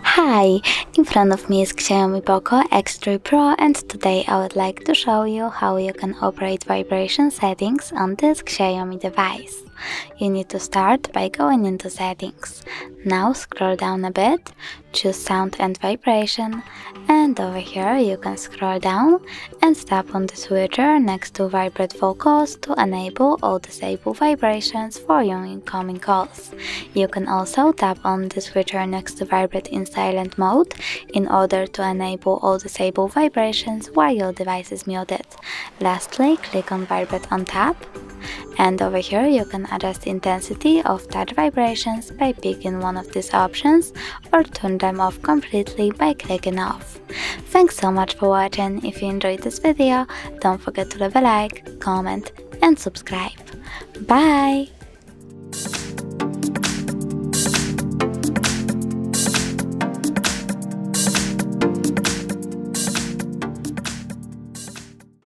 Hi, in front of me is Xiaomi POCO X3 Pro, and today I would like to show you how you can operate vibration settings on this Xiaomi device. You need to start by going into settings. Now scroll down a bit, choose sound and vibration, and over here you can scroll down and tap on the switcher next to vibrate focus to enable or disable vibrations for your incoming calls. You can also tap on the switcher next to vibrate in silent mode in order to enable or disable vibrations while your device is muted. Lastly, click on vibrate on tap. And over here you can adjust the intensity of touch vibrations by picking one of these options or turn them off completely by clicking off. Thanks so much for watching. If you enjoyed this video, don't forget to leave a like, comment and subscribe. Bye!